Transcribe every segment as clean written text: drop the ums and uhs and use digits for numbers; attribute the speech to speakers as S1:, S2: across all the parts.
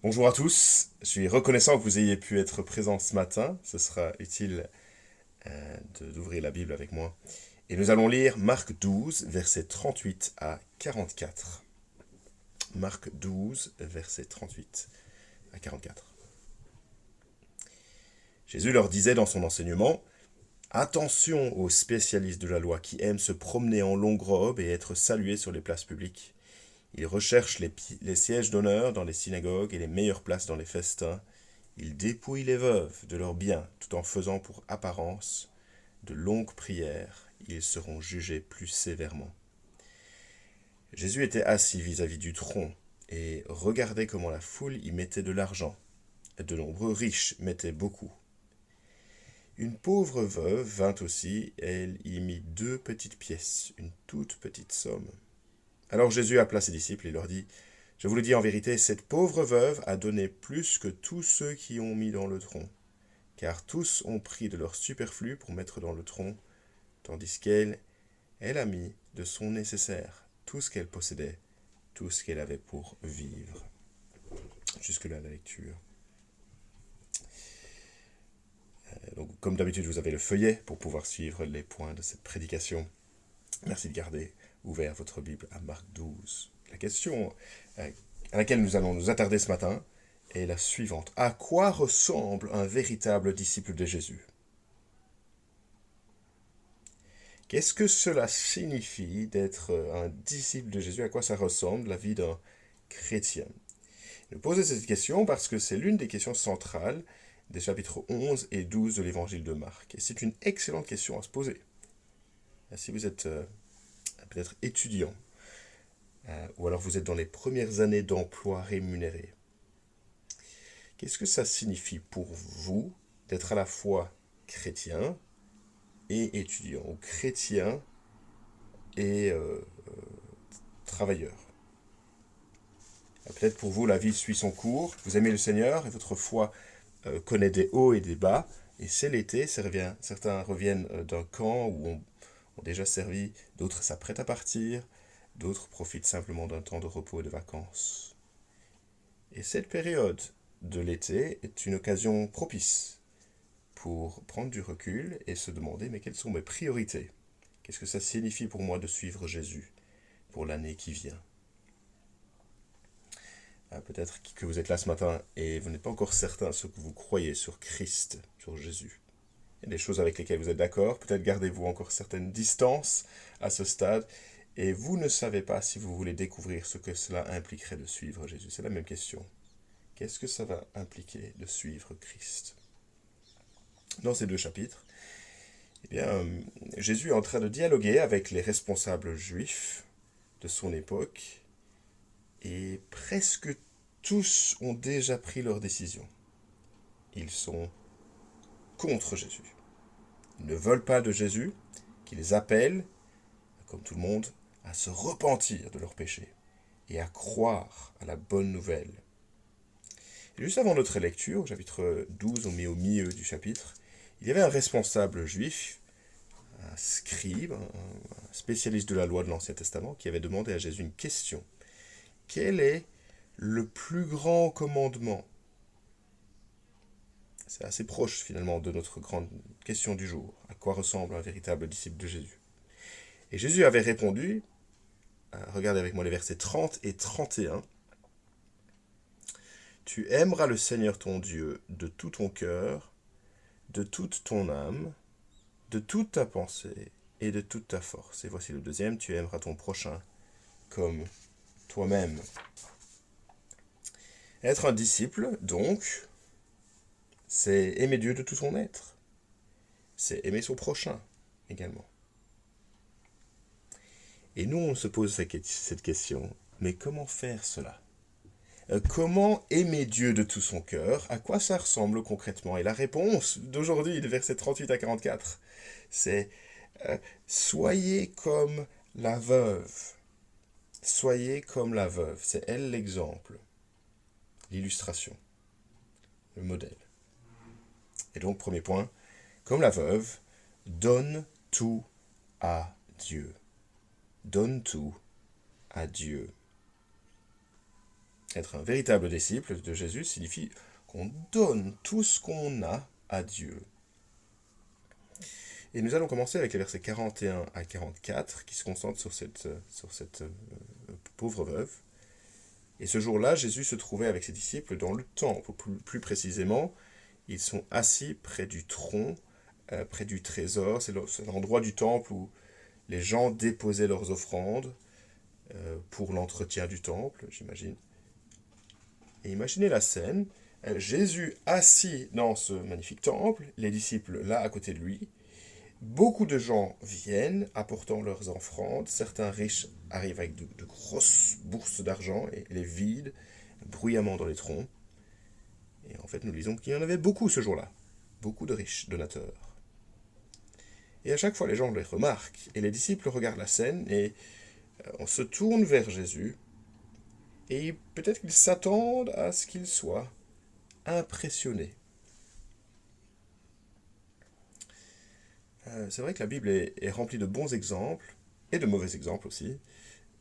S1: Bonjour à tous, je suis reconnaissant que vous ayez pu être présents ce matin. Ce sera utile d'ouvrir la Bible avec moi. Et nous allons lire Marc 12, versets 38 à 44. Marc 12, versets 38 à 44. Jésus leur disait dans son enseignement: Attention aux spécialistes de la loi qui aiment se promener en longue robe et être salués sur les places publiques. Ils recherchent les sièges d'honneur dans les synagogues et les meilleures places dans les festins. Ils dépouillent les veuves de leurs biens tout en faisant pour apparence de longues prières. Ils seront jugés plus sévèrement. Jésus était assis vis-à-vis du tronc et regardait comment la foule y mettait de l'argent. De nombreux riches mettaient beaucoup. Une pauvre veuve vint aussi, elle y mit 2 petites pièces, une toute petite somme. Alors Jésus appela ses disciples et leur dit: Je vous le dis en vérité, cette pauvre veuve a donné plus que tous ceux qui ont mis dans le tronc, car tous ont pris de leur superflu pour mettre dans le tronc, tandis qu'elle, elle a mis de son nécessaire, tout ce qu'elle possédait, tout ce qu'elle avait pour vivre. Jusque-là la lecture. Donc, comme d'habitude, vous avez le feuillet pour pouvoir suivre les points de cette prédication. Merci de garder ouvert votre Bible à Marc 12. La question à laquelle nous allons nous attarder ce matin est la suivante. À quoi ressemble un véritable disciple de Jésus? Qu'est-ce que cela signifie d'être un disciple de Jésus? À quoi ça ressemble la vie d'un chrétien? Je pose cette question parce que c'est l'une des questions centrales des chapitres 11 et 12 de l'évangile de Marc. Et c'est une excellente question à se poser. Si vous êtes peut-être étudiant, ou alors vous êtes dans les premières années d'emploi rémunéré, qu'est-ce que ça signifie pour vous d'être à la fois chrétien et étudiant, ou chrétien et travailleur? Peut-être pour vous, la vie suit son cours, vous aimez le Seigneur et votre foi connaît des hauts et des bas, et c'est l'été, certains reviennent d'un camp où ont déjà servi, d'autres s'apprêtent à partir, d'autres profitent simplement d'un temps de repos et de vacances. Et cette période de l'été est une occasion propice pour prendre du recul et se demander: mais quelles sont mes priorités? Qu'est-ce que ça signifie pour moi de suivre Jésus pour l'année qui vient? Peut-être que vous êtes là ce matin et vous n'êtes pas encore certain de ce que vous croyez sur Christ, sur Jésus. Il y a des choses avec lesquelles vous êtes d'accord, peut-être gardez-vous encore certaines distances à ce stade, et vous ne savez pas si vous voulez découvrir ce que cela impliquerait de suivre Jésus. C'est la même question. Qu'est-ce que ça va impliquer de suivre Christ? Dans ces 2 chapitres, eh bien, Jésus est en train de dialoguer avec les responsables juifs de son époque, et presque tous ont déjà pris leur décision. Ils sont contre Jésus. Ils ne veulent pas de Jésus, qui les appelle, comme tout le monde, à se repentir de leurs péchés et à croire à la bonne nouvelle. Et juste avant notre lecture, au chapitre 12, on met au milieu du chapitre, il y avait un responsable juif, un scribe, un spécialiste de la loi de l'Ancien Testament, qui avait demandé à Jésus une question. Quel est le plus grand commandement? C'est assez proche finalement de notre grande question du jour. À quoi ressemble un véritable disciple de Jésus? Et Jésus avait répondu, regardez avec moi les versets 30 et 31. Tu aimeras le Seigneur ton Dieu de tout ton cœur, de toute ton âme, de toute ta pensée et de toute ta force. Et voici le deuxième, tu aimeras ton prochain comme toi-même. Être un disciple, donc, c'est aimer Dieu de tout son être. C'est aimer son prochain également. Et nous, on se pose cette question, mais comment faire cela? Comment aimer Dieu de tout son cœur? À quoi ça ressemble concrètement? Et la réponse d'aujourd'hui, de versets 38 à 44, c'est soyez comme la veuve. Soyez comme la veuve. C'est elle l'exemple, l'illustration, le modèle. Et donc, premier point, comme la veuve, donne tout à Dieu. Donne tout à Dieu. Être un véritable disciple de Jésus signifie qu'on donne tout ce qu'on a à Dieu. Et nous allons commencer avec les versets 41 à 44 qui se concentrent sur cette pauvre veuve. Et ce jour-là, Jésus se trouvait avec ses disciples dans le temple. Plus précisément, ils sont assis près du tronc, près du trésor. C'est l'endroit du temple où les gens déposaient leurs offrandes pour l'entretien du temple, j'imagine. Et imaginez la scène, Jésus assis dans ce magnifique temple, les disciples là à côté de lui. Beaucoup de gens viennent apportant leurs offrandes. Certains riches arrivent avec de grosses bourses d'argent et les vident bruyamment dans les troncs. Et en fait, nous lisons qu'il y en avait beaucoup ce jour-là. Beaucoup de riches donateurs. Et à chaque fois, les gens les remarquent. Et les disciples regardent la scène et on se tourne vers Jésus. Et peut-être qu'ils s'attendent à ce qu'il soit impressionné. C'est vrai que la Bible est remplie de bons exemples, et de mauvais exemples aussi.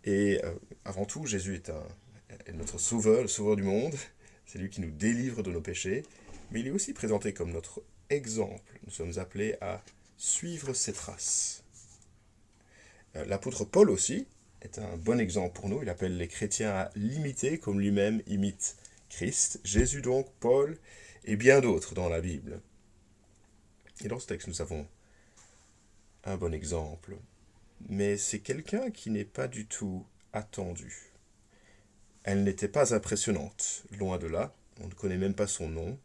S1: Et avant tout, Jésus est notre sauveur, le sauveur du monde. C'est lui qui nous délivre de nos péchés. Mais il est aussi présenté comme notre exemple. Nous sommes appelés à suivre ses traces. L'apôtre Paul aussi est un bon exemple pour nous. Il appelle les chrétiens à l'imiter comme lui-même imite Christ. Jésus donc, Paul et bien d'autres dans la Bible. Et dans ce texte, nous avons un bon exemple. Mais c'est quelqu'un qui n'est pas du tout attendu. Elle n'était pas impressionnante, loin de là. On ne connaît même pas son nom.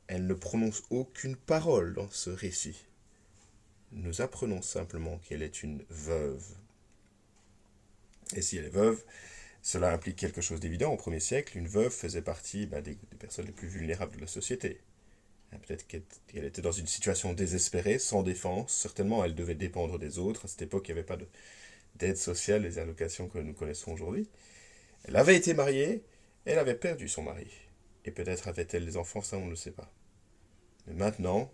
S1: Elle ne prononce aucune parole dans ce récit. Nous apprenons simplement qu'elle est une veuve. Et si elle est veuve, cela implique quelque chose d'évident. Au 1er siècle, une veuve faisait partie des personnes les plus vulnérables de la société. Peut-être qu'elle était dans une situation désespérée, sans défense. Certainement, elle devait dépendre des autres. À cette époque, il n'y avait pas d'aide sociale, les allocations que nous connaissons aujourd'hui. Elle avait été mariée, elle avait perdu son mari. Et peut-être avait-elle des enfants, ça on ne le sait pas. Mais maintenant,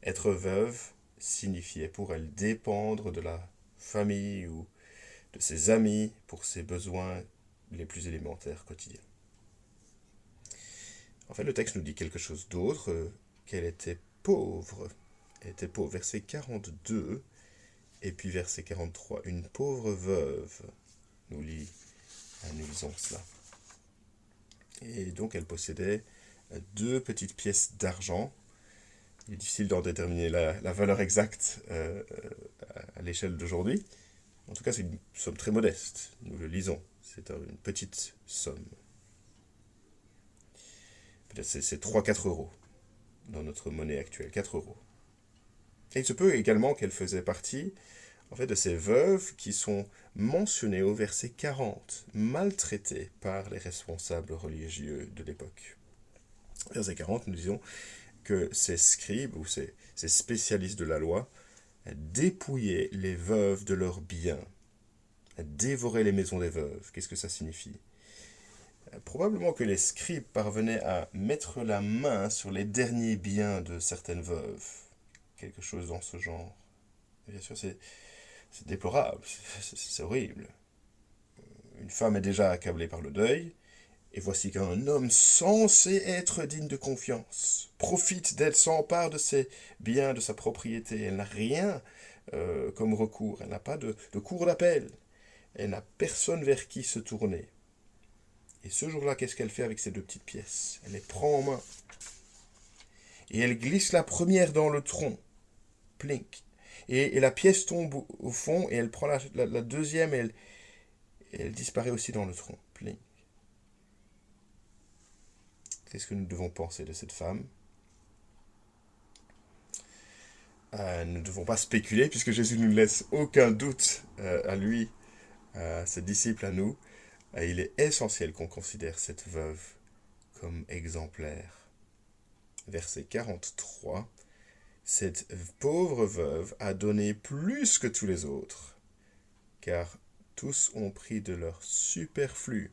S1: être veuve signifiait pour elle dépendre de la famille ou de ses amis pour ses besoins les plus élémentaires quotidiens. En fait, le texte nous dit quelque chose d'autre, qu'elle était pauvre. Elle était pauvre. Verset 42 et puis verset 43. Une pauvre veuve, nous lisons cela. Et donc elle possédait 2 petites pièces d'argent. Il est difficile d'en déterminer la valeur exacte à l'échelle d'aujourd'hui. En tout cas, c'est une somme très modeste. Nous le lisons. C'est une petite somme. Peut-être c'est 3-4 euros dans notre monnaie actuelle. 4 euros. Et il se peut également qu'elle faisait partie de ces veuves qui sont mentionnées au verset 40, maltraitées par les responsables religieux de l'époque. Verset 40, nous disons que ces scribes ou ces spécialistes de la loi dépouillaient les veuves de leurs biens, dévoraient les maisons des veuves. Qu'est-ce que ça signifie ? Probablement que les scribes parvenaient à mettre la main sur les derniers biens de certaines veuves. Quelque chose dans ce genre. Et bien sûr, c'est déplorable, c'est horrible. Une femme est déjà accablée par le deuil, et voici qu'un homme censé être digne de confiance profite d'elle, s'empare de ses biens, de sa propriété. Elle n'a rien comme recours, elle n'a pas de cours d'appel, elle n'a personne vers qui se tourner. Et ce jour-là, qu'est-ce qu'elle fait avec ces 2 petites pièces ? Elle les prend en main. Et elle glisse la première dans le tronc. Plink. Et la pièce tombe au fond, et elle prend la deuxième, et elle disparaît aussi dans le tronc. Plink. Qu'est-ce que nous devons penser de cette femme ? Nous ne devons pas spéculer, puisque Jésus ne nous laisse aucun doute à lui, à ses disciples, à nous. Il est essentiel qu'on considère cette veuve comme exemplaire. Verset 43. Cette pauvre veuve a donné plus que tous les autres, car tous ont pris de leur superflu,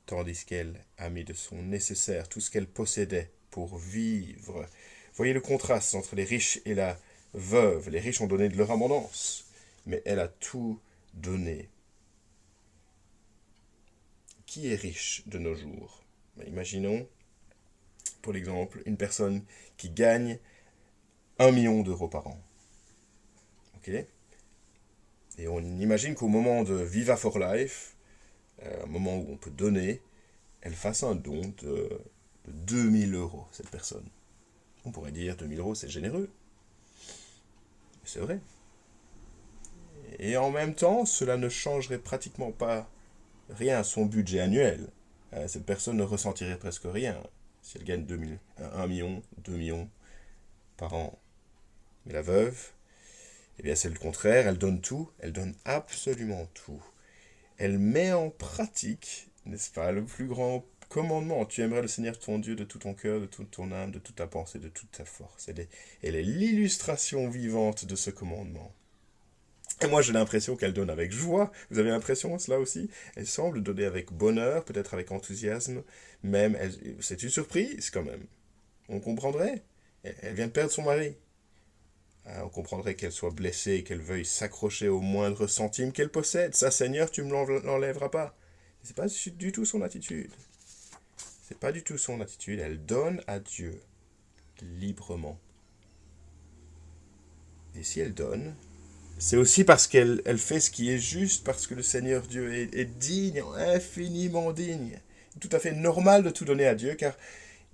S1: tandis qu'elle a mis de son nécessaire, tout ce qu'elle possédait pour vivre. Voyez le contraste entre les riches et la veuve. Les riches ont donné de leur abondance, mais elle a tout donné. qui est riche de nos jours? Imaginons, pour l'exemple, une personne qui gagne 1 million d'euros par an. Ok? Et on imagine qu'au moment de Viva for Life, un moment où on peut donner, elle fasse un don de 2 000 euros, cette personne. On pourrait dire 2 000 euros, c'est généreux. Mais c'est vrai. Et en même temps, cela ne changerait pratiquement pas rien à son budget annuel. Cette personne ne ressentirait presque rien si elle gagne 1 million, 2 millions par an. Mais la veuve, eh bien c'est le contraire, elle donne tout, elle donne absolument tout. Elle met en pratique, n'est-ce pas, le plus grand commandement. Tu aimerais le Seigneur ton Dieu de tout ton cœur, de toute ton âme, de toute ta pensée, de toute ta force. Elle est l'illustration vivante de ce commandement. Et moi, j'ai l'impression qu'elle donne avec joie. Vous avez l'impression, cela aussi? Elle semble donner avec bonheur, peut-être avec enthousiasme. Même, c'est une surprise, quand même. On comprendrait. Elle vient de perdre son mari. On comprendrait qu'elle soit blessée et qu'elle veuille s'accrocher au moindre centime qu'elle possède. Ça, Seigneur, tu ne me l'enlèveras pas. C'est pas du tout son attitude. C'est pas du tout son attitude. Elle donne à Dieu librement. Et si elle donne, c'est aussi parce qu'elle fait ce qui est juste, parce que le Seigneur Dieu est digne, infiniment digne. Tout à fait normal de tout donner à Dieu, car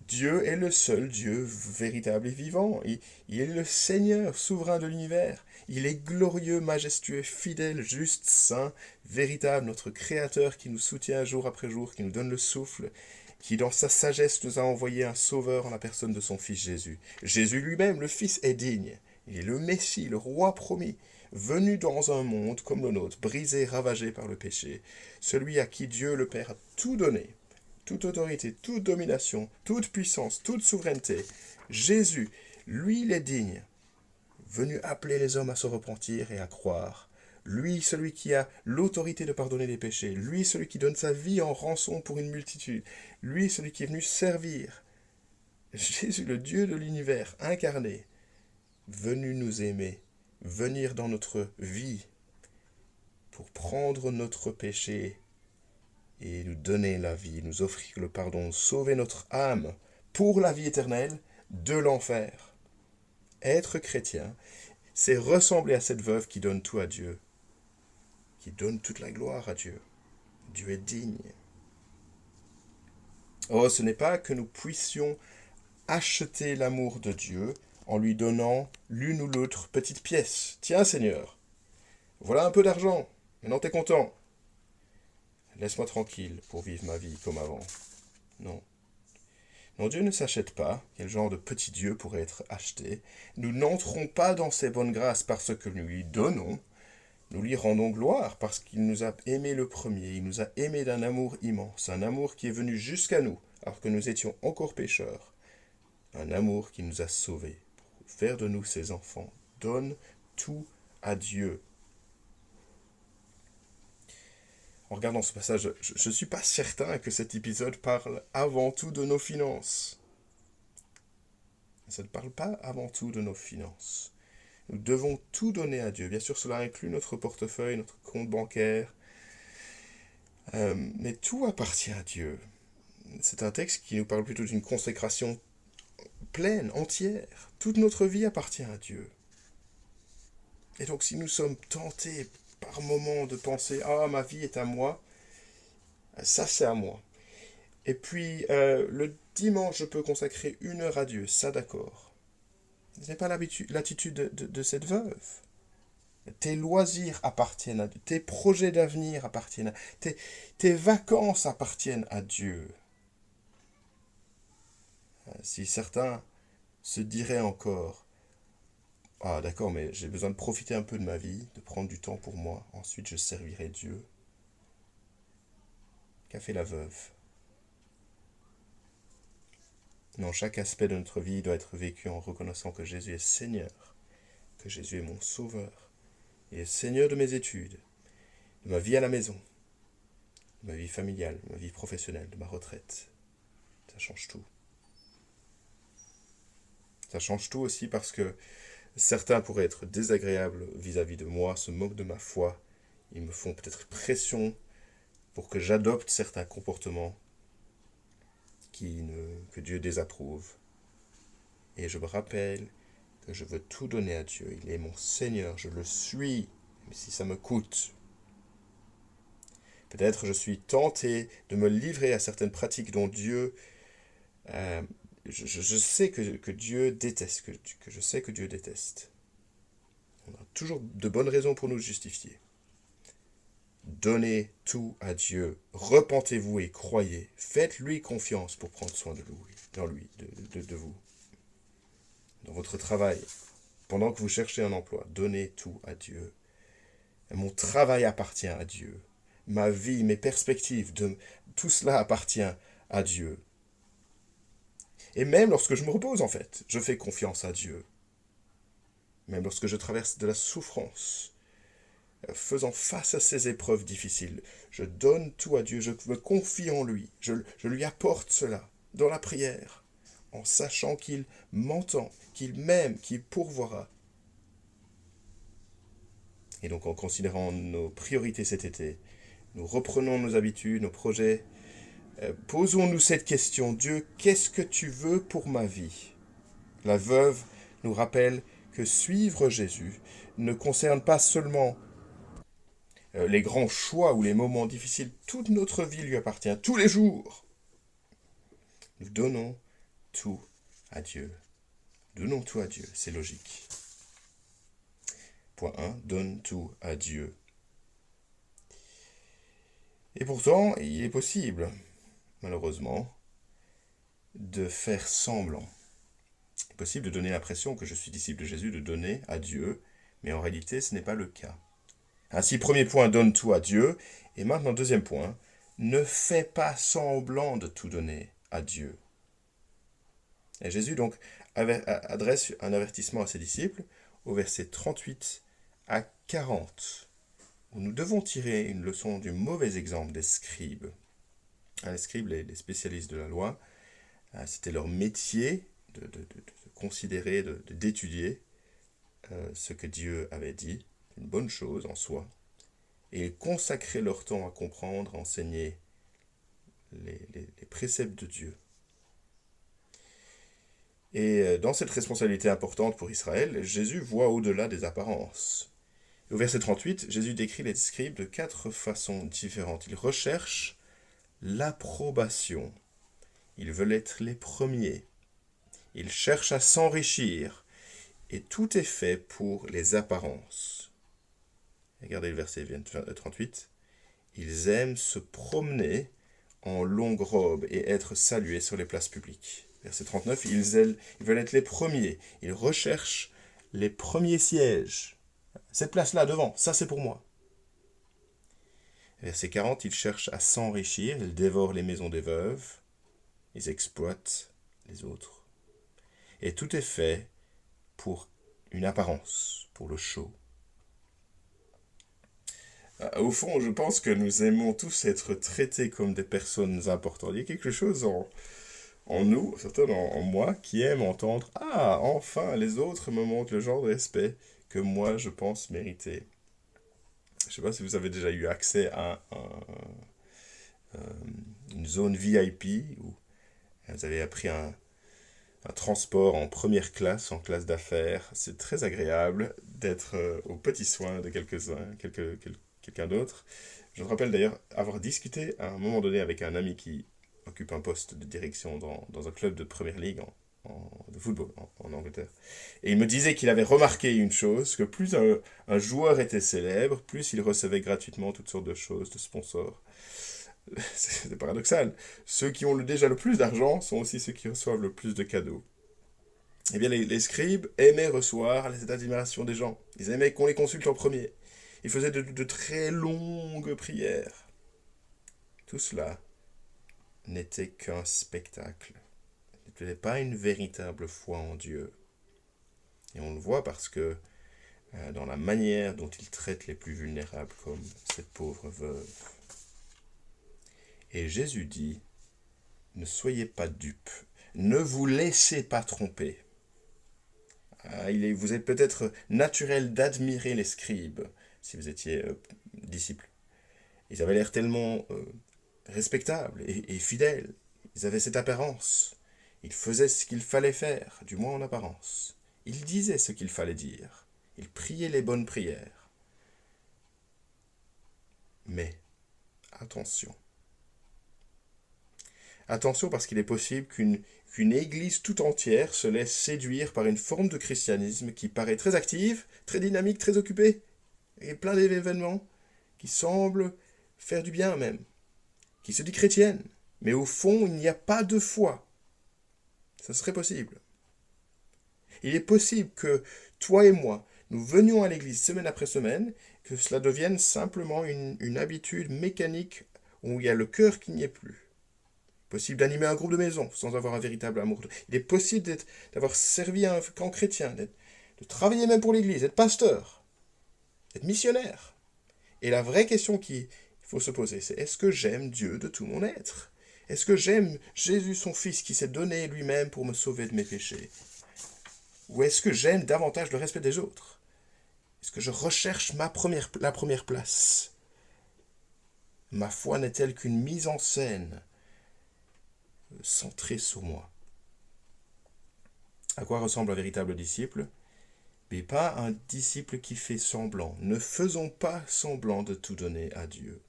S1: Dieu est le seul Dieu véritable et vivant. Il est le Seigneur souverain de l'univers. Il est glorieux, majestueux, fidèle, juste, saint, véritable, notre Créateur qui nous soutient jour après jour, qui nous donne le souffle, qui dans sa sagesse nous a envoyé un sauveur en la personne de son Fils Jésus. Jésus lui-même, le Fils, est digne. Il est le Messie, le roi promis, venu dans un monde comme le nôtre, brisé, ravagé par le péché, celui à qui Dieu le Père a tout donné, toute autorité, toute domination, toute puissance, toute souveraineté. Jésus, lui, il est digne, venu appeler les hommes à se repentir et à croire. Lui, celui qui a l'autorité de pardonner les péchés. Lui, celui qui donne sa vie en rançon pour une multitude. Lui, celui qui est venu servir. Jésus, le Dieu de l'univers, incarné, venu nous aimer, venir dans notre vie pour prendre notre péché et nous donner la vie, nous offrir le pardon, sauver notre âme pour la vie éternelle de l'enfer. Être chrétien, c'est ressembler à cette veuve qui donne tout à Dieu, qui donne toute la gloire à Dieu. Dieu est digne. Oh, ce n'est pas que nous puissions acheter l'amour de Dieu en lui donnant l'une ou l'autre petite pièce. Tiens, Seigneur, voilà un peu d'argent, maintenant t'es content. Laisse-moi tranquille pour vivre ma vie comme avant. Non. Non, Dieu ne s'achète pas. Quel genre de petit Dieu pourrait être acheté? Nous n'entrons pas dans ses bonnes grâces parce que nous lui donnons. Nous lui rendons gloire parce qu'il nous a aimés le premier. Il nous a aimés d'un amour immense, un amour qui est venu jusqu'à nous alors que nous étions encore pécheurs. Un amour qui nous a sauvés pour faire de nous ses enfants. Donne tout à Dieu. En regardant ce passage, je ne suis pas certain que cet épisode parle avant tout de nos finances. Ça ne parle pas avant tout de nos finances. Nous devons tout donner à Dieu. Bien sûr, cela inclut notre portefeuille, notre compte bancaire. Mais tout appartient à Dieu. C'est un texte qui nous parle plutôt d'une consécration pleine, entière. Toute notre vie appartient à Dieu. Et donc, si nous sommes tentés par moments de penser « Ah, ma vie est à moi », ça c'est à moi. Et puis, le dimanche, je peux consacrer 1 heure à Dieu, ça d'accord. Ce n'est pas l'attitude de cette veuve. Tes loisirs appartiennent à Dieu, tes projets d'avenir appartiennent à Dieu, tes vacances appartiennent à Dieu. Si certains se diraient encore « Ah d'accord, mais j'ai besoin de profiter un peu de ma vie, de prendre du temps pour moi, ensuite je servirai Dieu. » Qu'a fait la veuve? Non, chaque aspect de notre vie doit être vécu en reconnaissant que Jésus est Seigneur, que Jésus est mon Sauveur, il est Seigneur de mes études, de ma vie à la maison, de ma vie familiale, de ma vie professionnelle, de ma retraite. Ça change tout. Ça change tout aussi parce que certains pourraient être désagréables vis-à-vis de moi, se moquent de ma foi, ils me font peut-être pression pour que j'adopte certains comportements que Dieu désapprouve. Et je me rappelle que je veux tout donner à Dieu. Il est mon Seigneur, je le suis, même si ça me coûte. Peut-être je suis tenté de me livrer à certaines pratiques dont Dieu... je sais que Dieu déteste, que je sais que Dieu déteste. On a toujours de bonnes raisons pour nous justifier. Donnez tout à Dieu. Repentez-vous et croyez. Faites-lui confiance pour prendre soin de vous. Dans votre travail, pendant que vous cherchez un emploi, donnez tout à Dieu. Mon travail appartient à Dieu. Ma vie, mes perspectives, tout cela appartient à Dieu. Et même lorsque je me repose, en fait, je fais confiance à Dieu. Même lorsque je traverse de la souffrance, faisant face à ces épreuves difficiles, je donne tout à Dieu, je me confie en lui, je lui apporte cela dans la prière, en sachant qu'il m'entend, qu'il m'aime, qu'il pourvoira. Et donc en considérant nos priorités cet été, nous reprenons nos habitudes, nos projets, posons-nous cette question, Dieu, qu'est-ce que tu veux pour ma vie? La veuve nous rappelle que suivre Jésus ne concerne pas seulement les grands choix ou les moments difficiles, toute notre vie lui appartient, tous les jours. Nous donnons tout à Dieu. Donnons tout à Dieu, c'est logique. Point 1, donne tout à Dieu. Et pourtant, il est possible, malheureusement, de faire semblant. Il est possible de donner l'impression que je suis disciple de Jésus, de donner à Dieu, mais en réalité, ce n'est pas le cas. Ainsi, premier point, donne tout à Dieu. Et maintenant, deuxième point, ne fais pas semblant de tout donner à Dieu. Et Jésus, donc, adresse un avertissement à ses disciples au verset 38 à 40, où nous devons tirer une leçon du mauvais exemple des scribes. Les scribes, les spécialistes de la loi, c'était leur métier de considérer, d'étudier ce que Dieu avait dit, une bonne chose en soi, et ils consacraient leur temps à comprendre, à enseigner les préceptes de Dieu. Et dans cette responsabilité importante pour Israël, Jésus voit au-delà des apparences. Au verset 38, Jésus décrit les scribes de 4 façons différentes. Ils recherchent l'approbation. Ils veulent être les premiers. Ils cherchent à s'enrichir. Et tout est fait pour les apparences. Regardez le verset 38. Ils aiment se promener en longue robe et être salués sur les places publiques. Verset 39, ils veulent être les premiers. Ils recherchent les premiers sièges. Cette place-là, devant, ça c'est pour moi. Verset 40, ils cherchent à s'enrichir, ils dévorent les maisons des veuves, ils exploitent les autres. Et tout est fait pour une apparence, pour le show. Au fond, je pense que nous aimons tous être traités comme des personnes importantes. Il y a quelque chose en nous, certains en moi, qui aiment entendre « Ah, enfin, les autres me montrent le genre de respect que moi, je pense mériter. » Je ne sais pas si vous avez déjà eu accès à une zone VIP où vous avez appris un transport en première classe, en classe d'affaires. C'est très agréable d'être aux petits soins de quelqu'un d'autre. Je me rappelle d'ailleurs avoir discuté à un moment donné avec un ami qui occupe un poste de direction dans un club de première ligue de football en Angleterre. Et il me disait qu'il avait remarqué une chose, que plus un joueur était célèbre, plus il recevait gratuitement toutes sortes de choses, de sponsors. C'est paradoxal. Ceux qui ont déjà le plus d'argent sont aussi ceux qui reçoivent le plus de cadeaux. Eh bien, les scribes aimaient recevoir les états d'admiration des gens. Ils aimaient qu'on les consulte en premier. Ils faisaient de très longues prières. Tout cela n'était qu'un spectacle. Ce n'était pas une véritable foi en Dieu. Et on le voit parce que dans la manière dont ils traitent les plus vulnérables, comme cette pauvre veuve. Et Jésus dit, ne soyez pas dupes, ne vous laissez pas tromper. Vous êtes peut-être naturel d'admirer les scribes, si vous étiez disciples. Ils avaient l'air tellement respectables et fidèles. Ils avaient cette apparence. Ils faisaient ce qu'il fallait faire, du moins en apparence. Ils disaient ce qu'il fallait dire. Ils priaient les bonnes prières. Mais, attention. Attention parce qu'il est possible qu'une église tout entière se laisse séduire par une forme de christianisme qui paraît très active, très dynamique, très occupée, et plein d'événements, qui semble faire du bien même, qui se dit chrétienne, mais au fond, il n'y a pas de foi. Ça serait possible. Il est possible que toi et moi, nous venions à l'église semaine après semaine, que cela devienne simplement une habitude mécanique où il y a le cœur qui n'y est plus. Possible d'animer un groupe de maison sans avoir un véritable amour. Il est possible d'avoir servi à un camp chrétien, de travailler même pour l'église, d'être pasteur, d'être missionnaire. Et la vraie question qu'il faut se poser, c'est est-ce que j'aime Dieu de tout mon être? Est-ce que j'aime Jésus, son Fils, qui s'est donné lui-même pour me sauver de mes péchés? Ou est-ce que j'aime davantage le respect des autres? Est-ce que je recherche la première place? Ma foi n'est-elle qu'une mise en scène centrée sur moi? À quoi ressemble un véritable disciple? Mais pas un disciple qui fait semblant. Ne faisons pas semblant de tout donner à Dieu.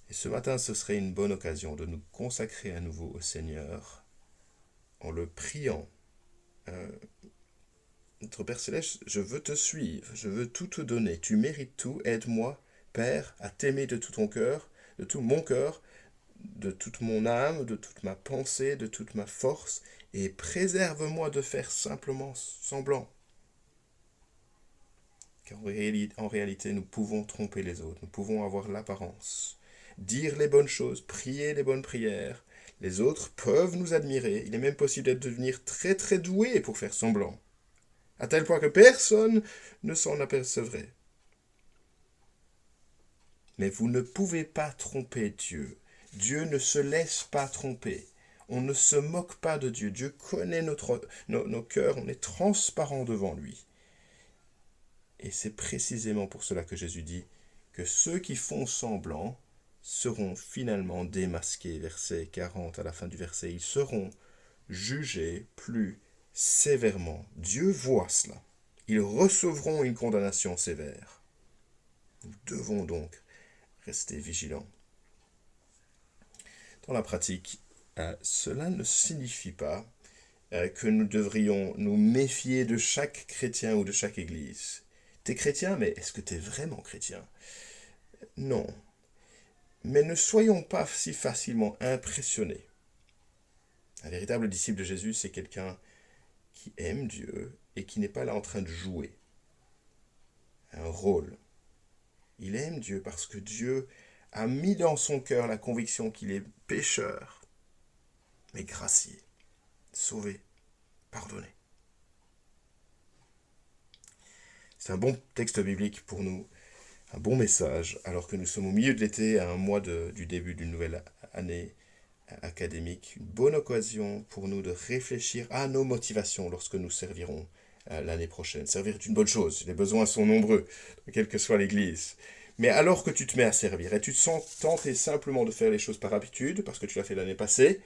S1: Et ce matin, ce serait une bonne occasion de nous consacrer à nouveau au Seigneur en le priant. Notre Père Céleste, je veux te suivre, je veux tout te donner. Tu mérites tout, aide-moi, Père, à t'aimer de tout ton cœur, de tout mon cœur, de toute mon âme, de toute ma pensée, de toute ma force, et préserve-moi de faire simplement semblant. Car en réalité, nous pouvons tromper les autres, nous pouvons avoir l'apparence, dire les bonnes choses, prier les bonnes prières. Les autres peuvent nous admirer, il est même possible de devenir très très doué pour faire semblant, à tel point que personne ne s'en apercevrait. Mais vous ne pouvez pas tromper Dieu. Dieu ne se laisse pas tromper. On ne se moque pas de Dieu. Dieu connaît nos cœurs. On est transparent devant lui. Et c'est précisément pour cela que Jésus dit que ceux qui font semblant seront finalement démasqués. Verset 40 à la fin du verset. Ils seront jugés plus sévèrement. Dieu voit cela. Ils recevront une condamnation sévère. Nous devons donc rester vigilants. Dans la pratique, cela ne signifie pas que nous devrions nous méfier de chaque chrétien ou de chaque église. T'es chrétien, mais est-ce que t'es vraiment chrétien? Non. Mais ne soyons pas si facilement impressionnés. Un véritable disciple de Jésus, c'est quelqu'un qui aime Dieu et qui n'est pas là en train de jouer un rôle. Il aime Dieu parce que Dieu a mis dans son cœur la conviction qu'il est pécheur, mais gracié, sauvé, pardonné. C'est un bon texte biblique pour nous, un bon message, alors que nous sommes au milieu de l'été, à un mois du début d'une nouvelle année académique. Une bonne occasion pour nous de réfléchir à nos motivations lorsque nous servirons l'année prochaine. Servir est une bonne chose, les besoins sont nombreux, quelle que soit l'église. Mais alors que tu te mets à servir et tu te sens tenté simplement de faire les choses par habitude, parce que tu l'as fait l'année passée,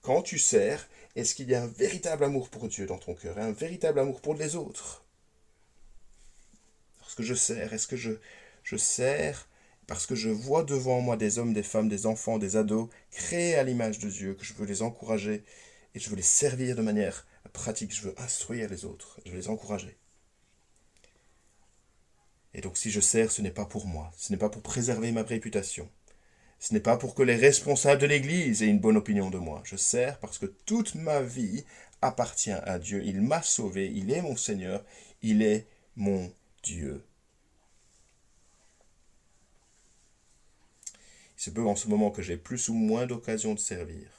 S1: quand tu sers, est-ce qu'il y a un véritable amour pour Dieu dans ton cœur et un véritable amour pour les autres? Lorsque je sers, est-ce que je sers parce que je vois devant moi des hommes, des femmes, des enfants, des ados, créés à l'image de Dieu, que je veux les encourager et je veux les servir de manière pratique, je veux instruire les autres, je veux les encourager. Et donc si je sers, ce n'est pas pour moi, ce n'est pas pour préserver ma réputation, ce n'est pas pour que les responsables de l'Église aient une bonne opinion de moi. Je sers parce que toute ma vie appartient à Dieu. Il m'a sauvé, il est mon Seigneur, il est mon Dieu. Il se peut en ce moment que j'ai plus ou moins d'occasion de servir.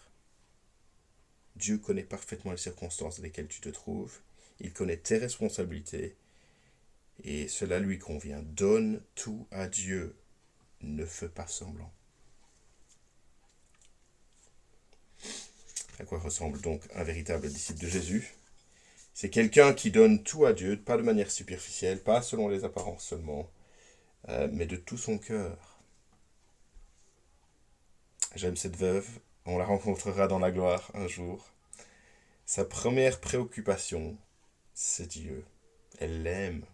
S1: Dieu connaît parfaitement les circonstances dans lesquelles tu te trouves. Il connaît tes responsabilités. Et cela lui convient. Donne tout à Dieu. Ne fais pas semblant. À quoi ressemble donc un véritable disciple de Jésus? C'est quelqu'un qui donne tout à Dieu, pas de manière superficielle, pas selon les apparences seulement, mais de tout son cœur. J'aime cette veuve, on la rencontrera dans la gloire un jour. Sa première préoccupation, c'est Dieu. Elle l'aime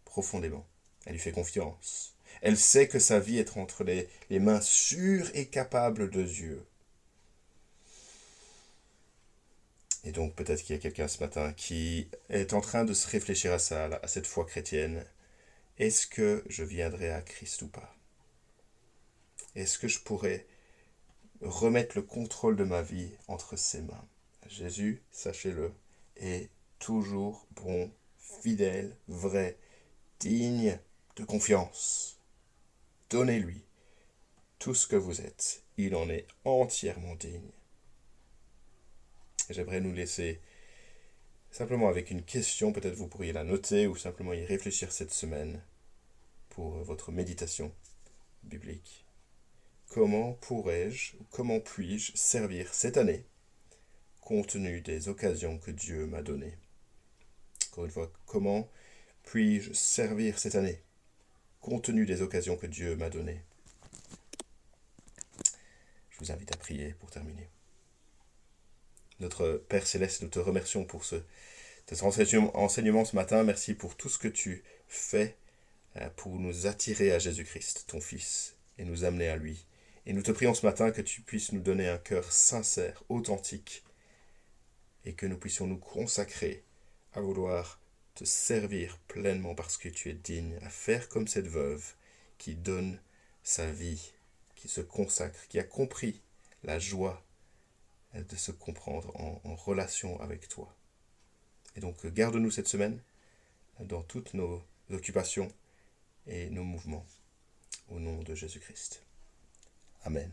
S1: profondément. Elle lui fait confiance. Elle sait que sa vie est entre les mains sûres et capables de Dieu. Et donc peut-être qu'il y a quelqu'un ce matin qui est en train de se réfléchir à ça, à cette foi chrétienne. Est-ce que je viendrai à Christ ou pas? Est-ce que je pourrais remettre le contrôle de ma vie entre ses mains? Jésus, sachez-le, est toujours bon, fidèle, vrai, digne de confiance. Donnez-lui tout ce que vous êtes. Il en est entièrement digne. J'aimerais nous laisser simplement avec une question, peut-être vous pourriez la noter ou simplement y réfléchir cette semaine pour votre méditation biblique. Comment puis-je servir cette année compte tenu des occasions que Dieu m'a données? Encore une fois, comment puis-je servir cette année compte tenu des occasions que Dieu m'a données? Je vous invite à prier pour terminer. Notre Père Céleste, nous te remercions pour cet enseignement ce matin. Merci pour tout ce que tu fais pour nous attirer à Jésus-Christ, ton Fils, et nous amener à lui. Et nous te prions ce matin que tu puisses nous donner un cœur sincère, authentique, et que nous puissions nous consacrer à vouloir te servir pleinement parce que tu es digne, à faire comme cette veuve qui donne sa vie, qui se consacre, qui a compris la joie de se comprendre en relation avec toi. Et donc garde-nous cette semaine dans toutes nos occupations et nos mouvements, au nom de Jésus-Christ. Amen.